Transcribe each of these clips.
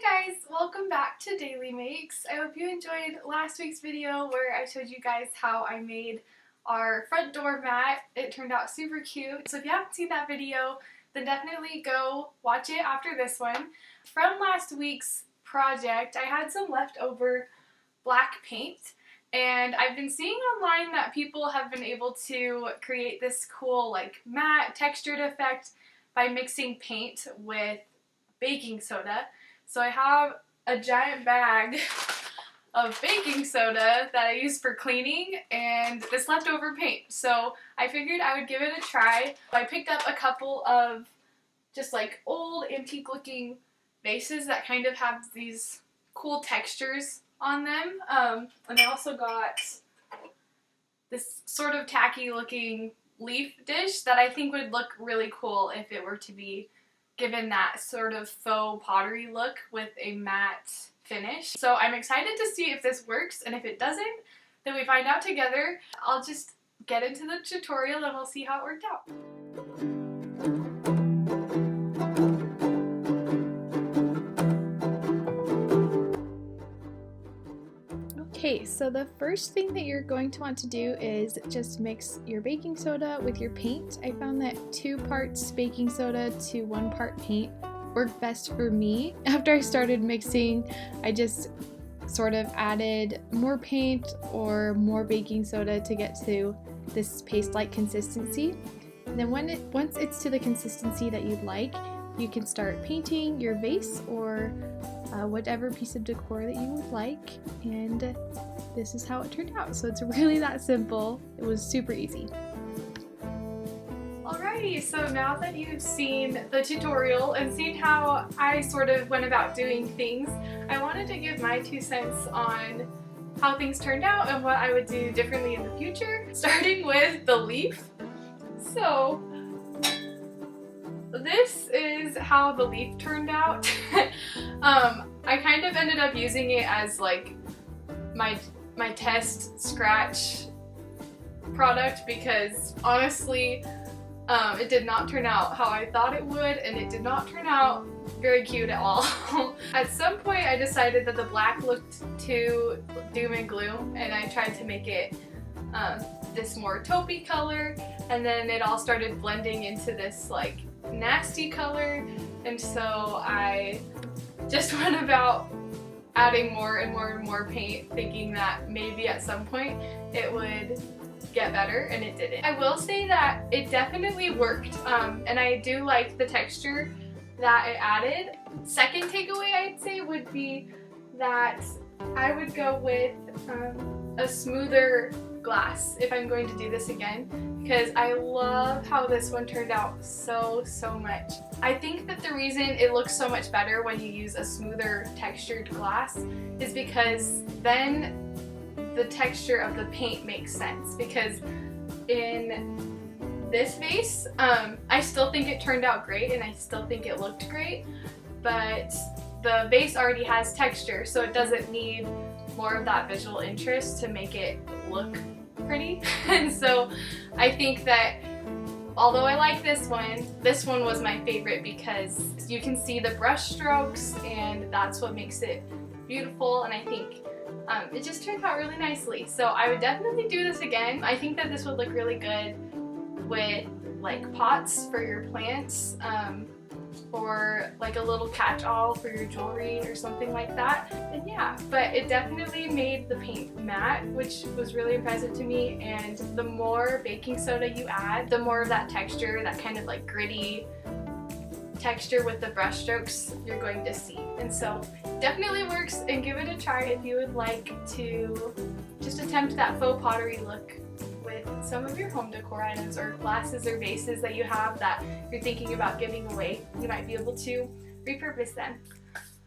Hi guys, welcome back to Daily Makes. I hope you enjoyed last week's video where I showed you guys how I made our front door mat. It turned out super cute. So if you haven't seen that video, then definitely go watch it after this one. From last week's project, I had some leftover black paint, and I've been seeing online that people have been able to create this cool like matte textured effect by mixing paint with baking soda. So I have a giant bag of baking soda that I use for cleaning and this leftover paint. So I figured I would give it a try. I picked up a couple of just like old antique looking vases that kind of have these cool textures on them. And I also got this sort of tacky looking leaf dish that I think would look really cool if it were to be given that sort of faux pottery look with a matte finish. So I'm excited to see if this works, and if it doesn't, then we find out together. I'll just get into the tutorial and we'll see how it worked out. Okay, so the first thing that you're going to want to do is just mix your baking soda with your paint. I found that 2 parts baking soda to 1 part paint worked best for me. After I started mixing, I just sort of added more paint or more baking soda to get to this paste-like consistency. And then once it's to the consistency that you'd like, you can start painting your vase or whatever piece of decor that you would like, and this is how it turned out. So it's really that simple. It was super easy. Alrighty, so now that you've seen the tutorial and seen how I sort of went about doing things, I wanted to give my 2 cents on how things turned out and what I would do differently in the future, starting with the leaf. So this is how the leaf turned out. I kind of ended up using it as like my test scratch product because honestly it did not turn out how I thought it would, and it did not turn out very cute at all. At some point I decided that the black looked too doom and gloom, and I tried to make it this more taupey color, and then it all started blending into this like nasty color, and so I just went about adding more and more and more paint, thinking that maybe at some point it would get better, and it didn't. I will say that it definitely worked, and I do like the texture that it added. Second takeaway I'd say would be that I would go with a smoother glass if I'm going to do this again, because I love how this one turned out so much. I think that the reason it looks so much better when you use a smoother textured glass is because then the texture of the paint makes sense, because in this vase I still think it turned out great and I still think it looked great, but the vase already has texture, so it doesn't need more of that visual interest to make it look pretty. And so I think that although I like this one was my favorite because you can see the brush strokes, and that's what makes it beautiful, and I think it just turned out really nicely. So I would definitely do this again. I think that this would look really good with like pots for your plants, or like a little catch-all for your jewelry or something like that. And yeah, but it definitely made the paint matte, which was really impressive to me, and the more baking soda you add, the more of that texture, that kind of like gritty texture with the brush strokes you're going to see. And so definitely works, and give it a try if you would like to just attempt that faux pottery look with some of your home decor items or glasses or vases that you have that you're thinking about giving away. You might be able to repurpose them.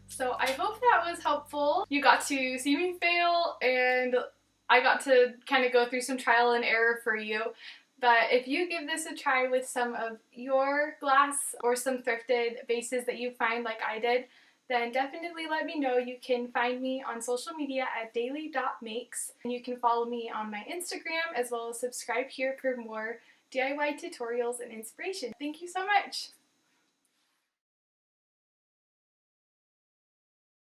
So I hope that was helpful. You got to see me fail, and I got to kind of go through some trial and error for you. But if you give this a try with some of your glass or some thrifted vases that you find like I did, then definitely let me know. You can find me on social media at daily.makes, and you can follow me on my Instagram, as well as subscribe here for more DIY tutorials and inspiration. Thank you so much!